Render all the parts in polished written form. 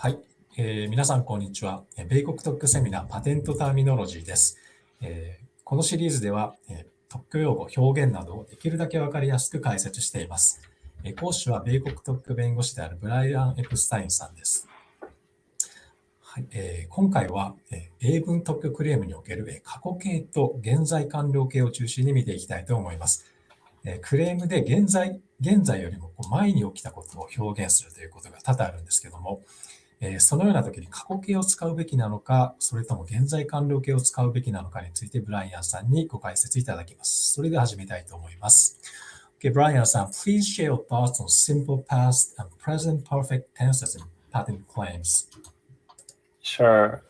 はい、皆さんこんにちは。米国特許セミナーパテントターミノロジーです。このシリーズでは、特許用語、表現などをできるだけわかりやすく解説しています。講師は米国特許弁護士であるブライアン・エプスタインさんです。はい、今回は、英文特許クレームにおける、過去形と現在完了形を中心に見ていきたいと思います。クレームで現在よりも前に起きたことを表現するということが多々あるんですけども、そのような時に過去形を使うべきなのか、それとも現在完了形を使うべきなのかについてブライアンさんにご解説いただきます。それでは始めたいと思います。Okay, Brian さん、please share your thoughts on simple past and present perfect tenses in patent claims. Sure.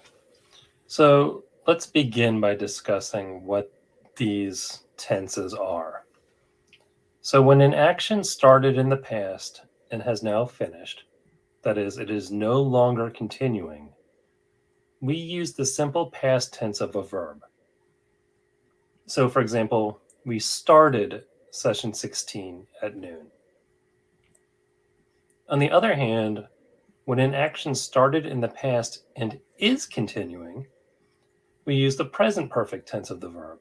So let's begin by discussing what these tenses are. So when an action started in the past and has now finished, that is, it is no longer continuing, we use the simple past tense of a verb. So for example, we started session 16 at noon. On the other hand, when an action started in the past and is continuing, we use the present perfect tense of the verb.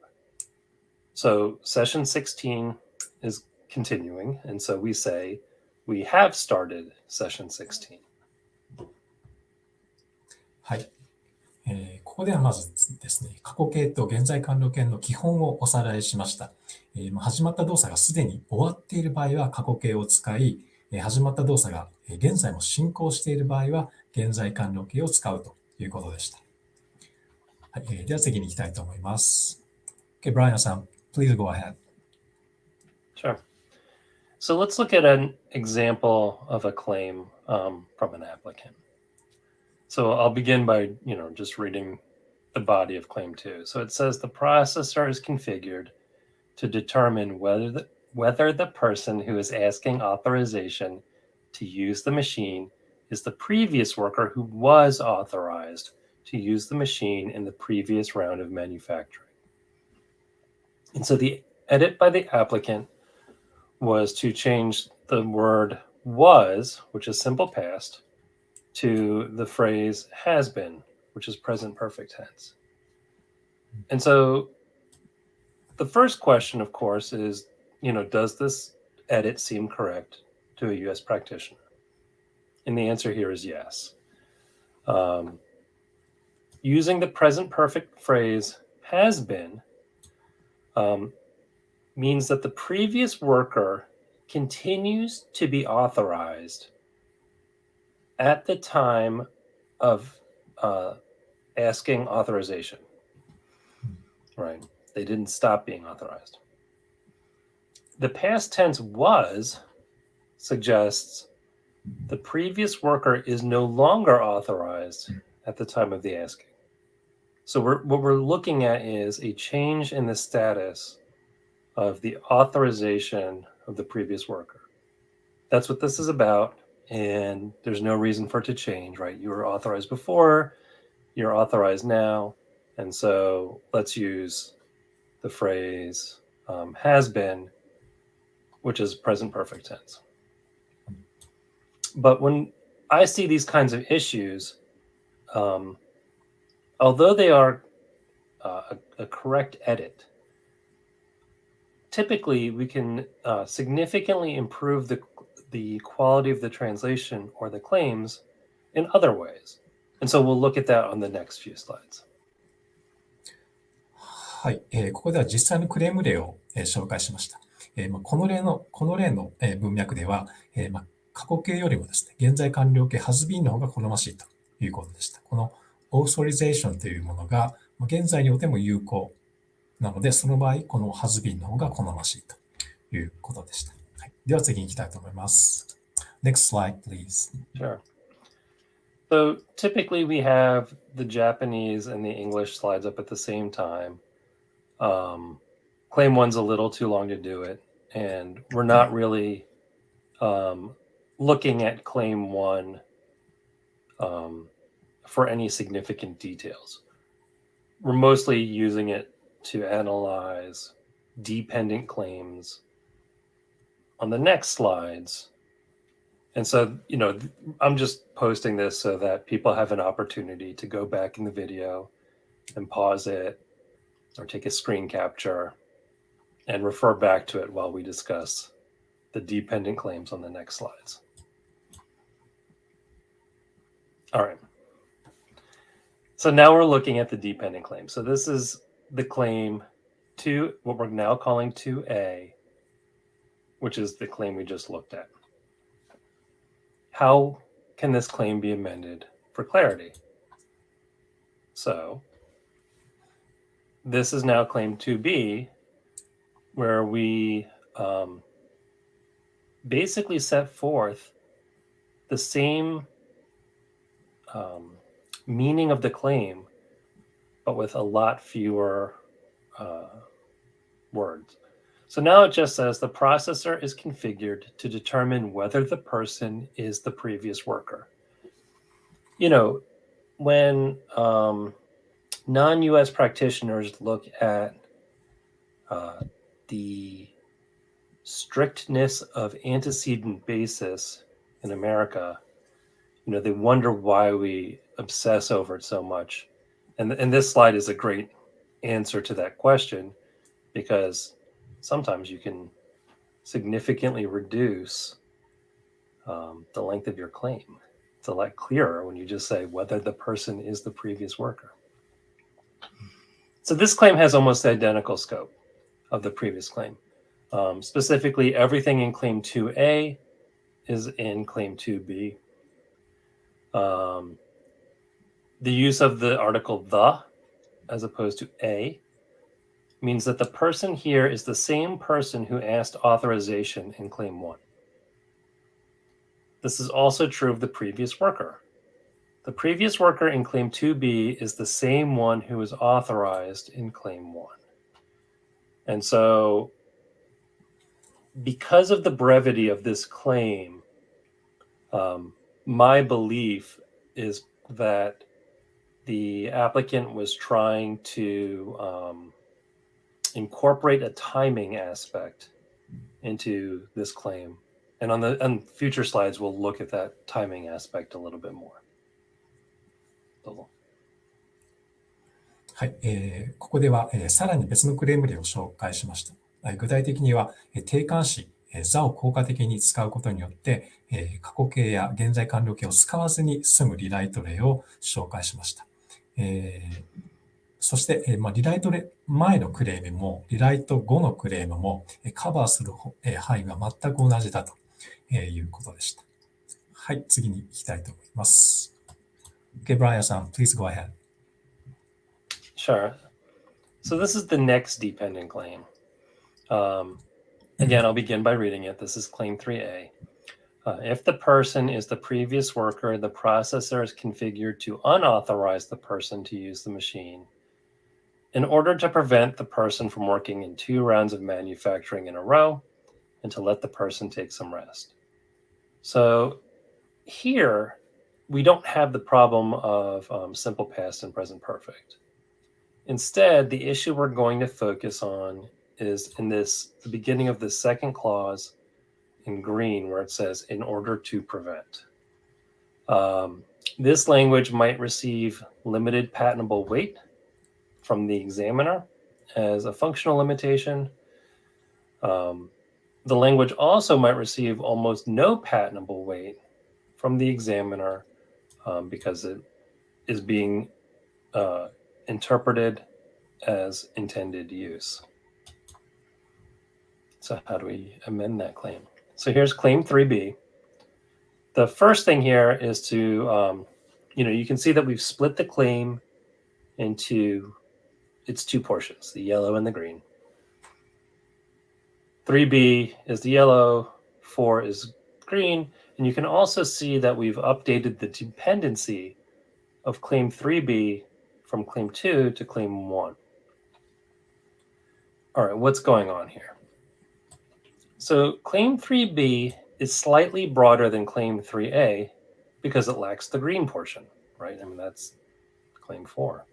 So session 16 is continuing, and so we say, we have started session 16. はい。ここではまずですね、過去形と現在完了形の基本をおさらいしました。始まった動作がすでに終わっている場合は過去形を使い、始まった動作が現在も進行している場合は現在完了形を使うということでした。はい、では次に行きたいと思います。Okay, Brian さん、please go ahead. Sure. So let's look at an example of a claim from an applicant. So I'll begin by, just reading the body of claim 2. So it says the processor is configured to determine whether the person who is asking authorization to use the machine is the previous worker who was authorized to use the machine in the previous round of manufacturing. And so the edit by the applicant was to change the word was, which is simple past, to the phrase has been, which is present perfect tense. And so the first question, of course, is, does this edit seem correct to a U.S. practitioner? And the answer here is yes. Using the present perfect phrase has been means that the previous worker continues to be authorized at the time of asking authorization, right? They didn't stop being authorized. The past tense was suggests the previous worker is no longer authorized at the time of the asking. So what we're looking at is a change in the status of the authorization of the previous worker. That's what this is about, and there's no reason for it to change, right? You were authorized before, you're authorized now, and so let's use the phrase has been, which is present perfect tense. But when I see these kinds of issues, although they are a correct edit, typically we can significantly improve the quality of the translation or the claims in other ways. And so we'll look at that on the next few slides. はい、ここでは実際のクレーム例を、紹介しました。この例の、文脈では、過去形よりもですね、現在完了形 has been の方が好ましいということでした。この authorization というものが現在においても有効なので、その場合、この has been の方が好ましいということでした。はい、では次に行きたいと思います。Next slide, please. Sure. So typically we have the Japanese and the English slides up at the same time. Claim 1's a little too long to do it, and we're not really looking at claim 1 for any significant details. We're mostly using it to analyze dependent claims on the next slides And so, I'm just posting this so that people have an opportunity to go back in the video and pause it or take a screen capture and refer back to it while we discuss the dependent claims on the next slides. All right. So now we're looking at the dependent claim. So this is the claim to what we're now calling 2A, which is the claim we just looked at. How can this claim be amended for clarity? So this is now claim 2B, where we basically set forth the same meaning of the claim, but with a lot fewer words. So now it just says the processor is configured to determine whether the person is the previous worker. When non-US practitioners look at the strictness of antecedent basis in America, they wonder why we obsess over it so much. And this slide is a great answer to that question, because sometimes you can significantly reduce the length of your claim. It's a lot clearer when you just say whether the person is the previous worker. So this claim has almost the identical scope of the previous claim. Specifically, everything in claim 2A is in claim 2B. The use of the article the as opposed to a means that the person here is the same person who asked authorization in claim 1. This is also true of the previous worker. The previous worker in claim 2B is the same one who was authorized in claim 1. And so, because of the brevity of this claim, my belief is that the applicant was trying to incorporate a timing aspect into this claim. And on future slides, we'll look at that timing aspect a little bit more. どうぞ。はい、ここでは、さらに別のクレーム例を紹介しました。具体的には、定冠詞、座を効果的に使うことによって、過去形や現在完了形を使わずに済むリライト例を紹介しました。そして、リライト前のクレームも、リライト後のクレームも、カバーする範囲は全く同じだということでした。はい、次に行きたいと思います。Okay, Brian さん、please go ahead. Sure. So this is the next dependent claim. Again, I'll begin by reading it. This is claim 3A. If the person is the previous worker, the processor is configured to unauthorize the person to use the machine in order to prevent the person from working in 2 rounds of manufacturing in a row and to let the person take some rest. So here, we don't have the problem of simple past and present perfect. Instead, the issue we're going to focus on is in the beginning of the second clause in green, where it says, in order to prevent. This language might receive limited patentable weight from the examiner as a functional limitation. The language also might receive almost no patentable weight from the examiner because it is being interpreted as intended use. So how do we amend that claim? So here's claim 3B. The first thing here is to, you can see that we've split the claim into its 2 portions, the yellow and the green. 3B is the yellow, 4 is green, and you can also see that we've updated the dependency of claim 3B from claim 2 to claim 1. All right, what's going on here? So claim 3B is slightly broader than claim 3A because it lacks the green portion, right? I mean, that's claim 4.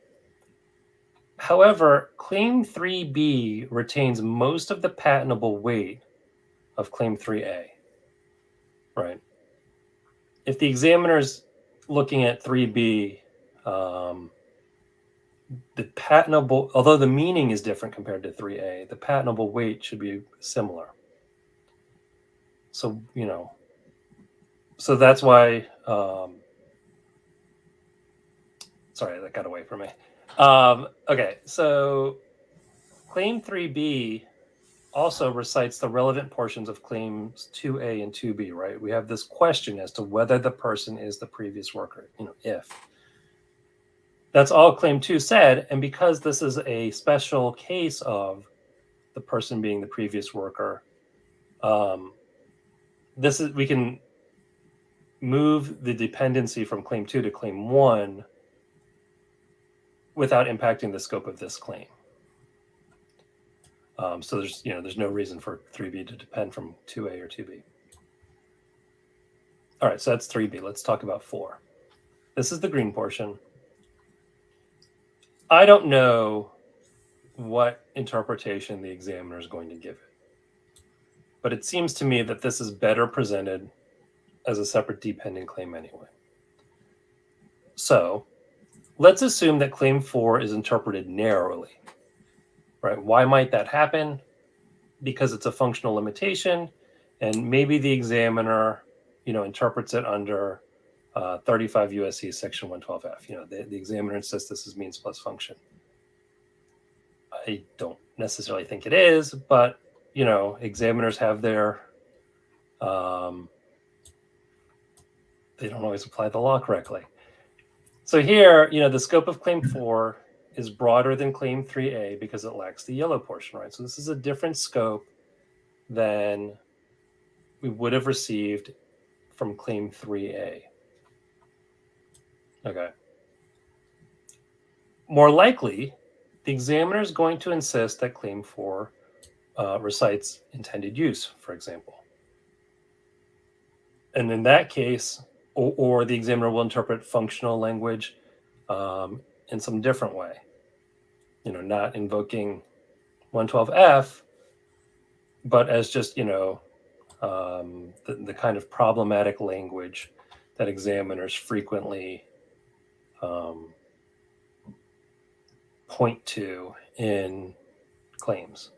However, claim 3B retains most of the patentable weight of claim 3A, right? if the examiner's looking at 3B, the patentable, although the meaning is different compared to 3A, the patentable weight should be similar. So, so that's why, sorry, that got away from me. Okay, so claim 3B also recites the relevant portions of claims 2A and 2B, right? We have this question as to whether the person is the previous worker, if. That's all claim 2 said, and because this is a special case of the person being the previous worker, we can move the dependency from claim 2 to claim 1 without impacting the scope of this claim. So there's no reason for 3B to depend from 2A or 2B. All right, so that's 3B. Let's talk about 4. This is the green portion. I don't know what interpretation the examiner is going to give it, but it seems to me that this is better presented as a separate dependent claim anyway. So let's assume that claim 4 is interpreted narrowly, right? Why might that happen? Because it's a functional limitation, and maybe the examiner, interprets it under 35 USC section 112F. The examiner insists this is means plus function. I don't necessarily think it is, but examiners have their they don't always apply the law correctly. So here, the scope of claim 4 is broader than claim 3A because it lacks the yellow portion, right? So this is a different scope than we would have received from claim 3A. Okay. More likely, the examiner is going to insist that claim 4 recites intended use, for example. And in that case, or the examiner will interpret functional language in some different way, not invoking 112F, but as just, the kind of problematic language that examiners frequently point to in claims.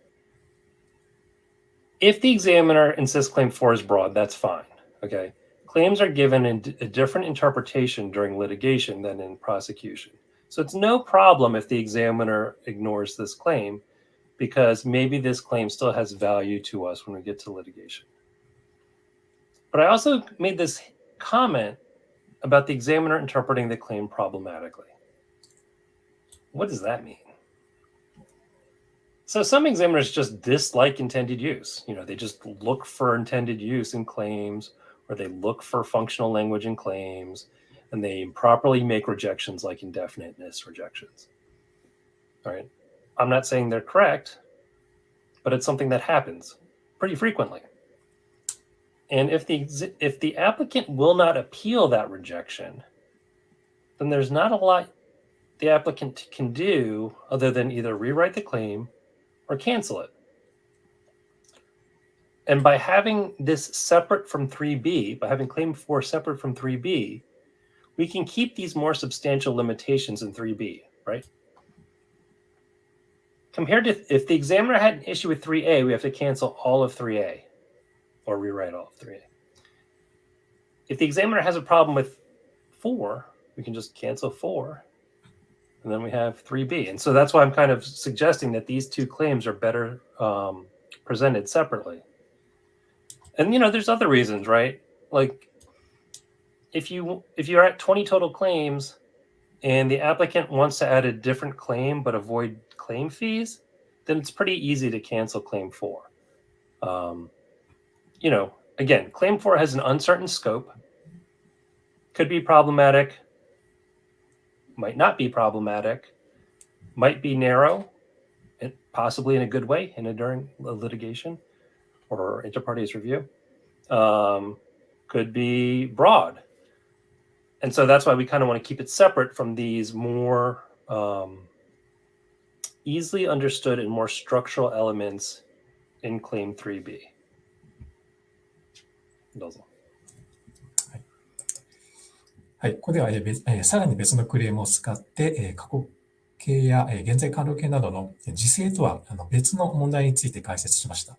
If the examiner insists claim 4 is broad, that's fine. Okay. Claims are given a different interpretation during litigation than in prosecution. So it's no problem if the examiner ignores this claim, because maybe this claim still has value to us when we get to litigation. But I also made this comment about the examiner interpreting the claim problematically. What does that mean? So some examiners just dislike intended use. They just look for intended use in claims, or they look for functional language in claims, and they improperly make rejections like indefiniteness rejections. All right. I'm not saying they're correct, but it's something that happens pretty frequently. And if the applicant will not appeal that rejection, then there's not a lot the applicant can do other than either rewrite the claim or cancel it. And by having this separate from 3B, by having claim 4 separate from 3B, we can keep these more substantial limitations in 3B, right? Compared to if the examiner had an issue with 3A, we have to cancel all of 3A or rewrite all of 3A. If the examiner has a problem with 4, we can just cancel 4, and then we have 3B. And so that's why I'm kind of suggesting that these two claims are better presented separately. And there's other reasons, right? Like if you're at 20 total claims and the applicant wants to add a different claim but avoid claim fees, then it's pretty easy to cancel claim 4. Again, claim 4 has an uncertain scope, could be problematic, might not be problematic, might be narrow, and possibly in a good way during a litigation or inter partes review, could be broad. And so that's why we kind of want to keep it separate from these more easily understood and more structural elements in claim 3B. どうぞ。はい、ここでは、さらに別のクレームを使って、過去形や、現在完了形などの時制とは別の問題について解説しました。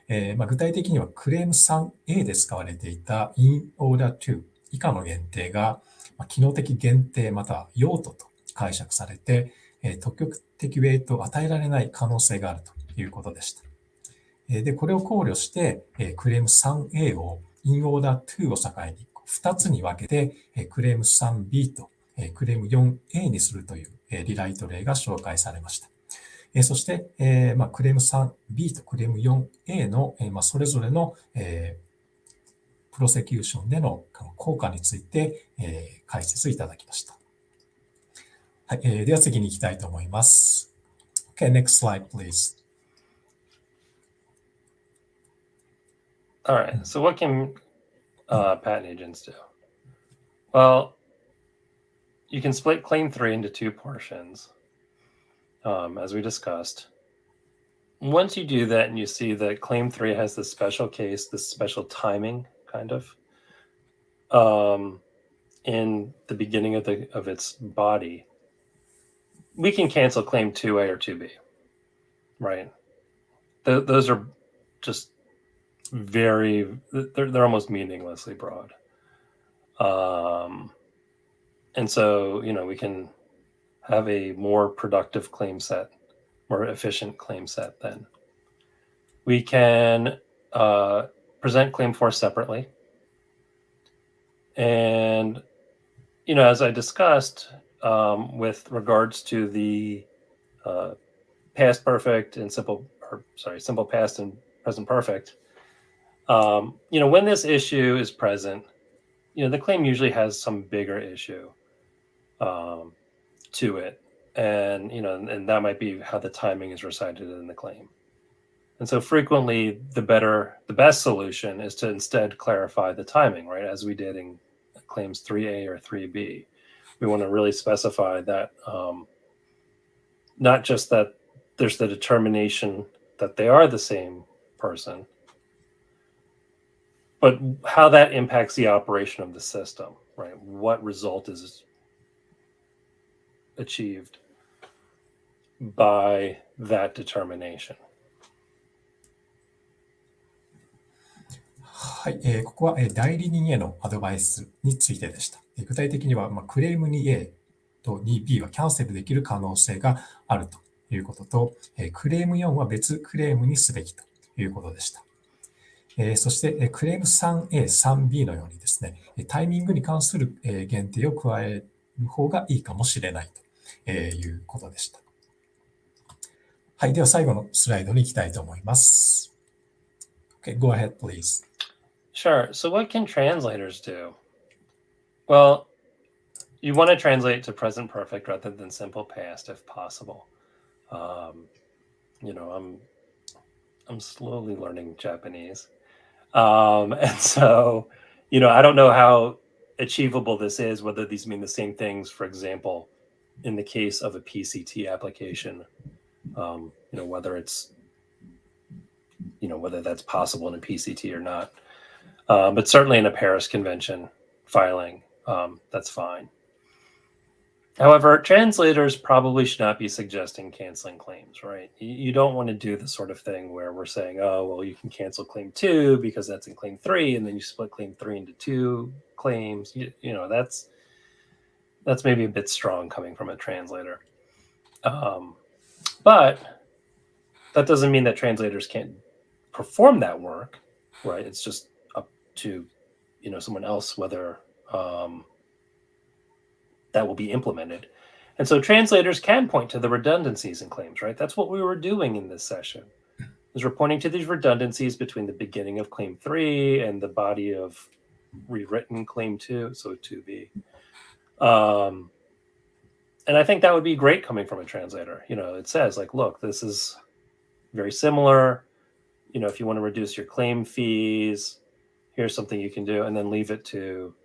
具体的にはクレーム 3A で使われていた in order to 以下の限定が、機能的限定または用途と解釈されて、特許的ウェイトを与えられない可能性があるということでした。で、これを考慮して、クレーム 3A を in order to を境に2つに分けて、クレーム 3B とクレーム 4A にするというリライト例が紹介されました。そして、クレーム 3B とクレーム 4A のそれぞれのプロセキューションでの効果について解説いただきました。はい、では次に行きたいと思います。Okay, next slide, please. All right. So what can patent agents do? Well, you can split claim 3 into two portions, as we discussed. Once you do that and you see that claim 3 has this special case, this special timing kind of in the beginning of its body, we can cancel claim 2A or 2B, right? Those are just they're almost meaninglessly broad. And so, we can have a more productive claim set, more efficient claim set then. We can present claim 4 separately. And, as I discussed, with regards to the past perfect and simple past and present perfect, when this issue is present, the claim usually has some bigger issue to it. And, and that might be how the timing is recited in the claim. And so frequently the best solution is to instead clarify the timing, right? As we did in claims 3A or 3B. We want to really specify that not just that there's the determination that they are the same person, but how that impacts the operation of the system, right? What result is achieved by that determination. はい、ここは代理人へのアドバイスについてでした。具体的には、クレーム 2A と 2B はキャンセルできる可能性があるということと、クレーム4は別クレームにすべきということでした。そして、クレーム 3A、3B のようにですね、タイミングに関する限定を加える方がいいかもしれないということでした。はい、では最後のスライドに行きたいと思います。Okay, go ahead, please. Sure. So what can translators do? Well, you want to translate to present perfect rather than simple past if possible. I'm slowly learning Japanese. And so, I don't know how achievable this is, whether these mean the same things, for example, in the case of a PCT application, whether it's, whether that's possible in a PCT or not. But certainly in a Paris Convention filing, that's fine. However, translators probably should not be suggesting canceling claims, right? You don't want to do the sort of thing where we're saying, oh, well, you can cancel claim 2 because that's in claim 3, and then you split claim 3 into 2 claims. That's maybe a bit strong coming from a translator. But that doesn't mean that translators can't perform that work, right? It's just up to, someone else whether that will be implemented. And so translators can point to the redundancies in claims, right? That's what we were doing in this session, is we're pointing to these redundancies between the beginning of claim 3 and the body of rewritten claim 2, so 2B. And I think that would be great coming from a translator. It says, like, look, this is very similar. If you want to reduce your claim fees, here's something you can do, and then leave it to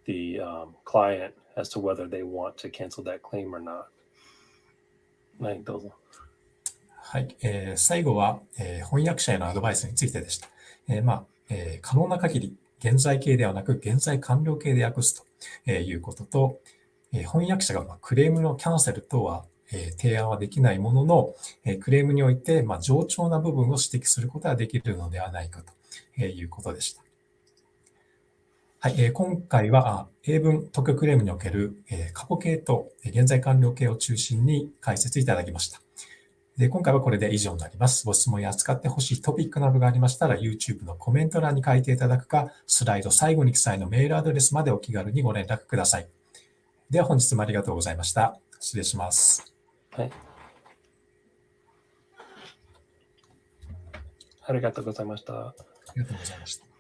the client as to whether they want to cancel that claim or not. はい、どうぞ。はい、最後は、翻訳者へのアドバイスについてでした。可能な限り現在形ではなく現在完了形で訳すということと、翻訳者がクレームのキャンセルとは提案はできないものの、クレームにおいて冗長な部分を指摘することができるのではないかということでした。はい、今回は英文特許クレームにおける過去形と現在完了形を中心に解説いただきました。で、今回はこれで以上になります。ご質問や扱ってほしいトピックなどがありましたら、YouTube のコメント欄に書いていただくか、スライド最後に記載のメールアドレスまでお気軽にご連絡ください。では本日もありがとうございました。失礼します。はい。ありがとうございました。ありがとうございました。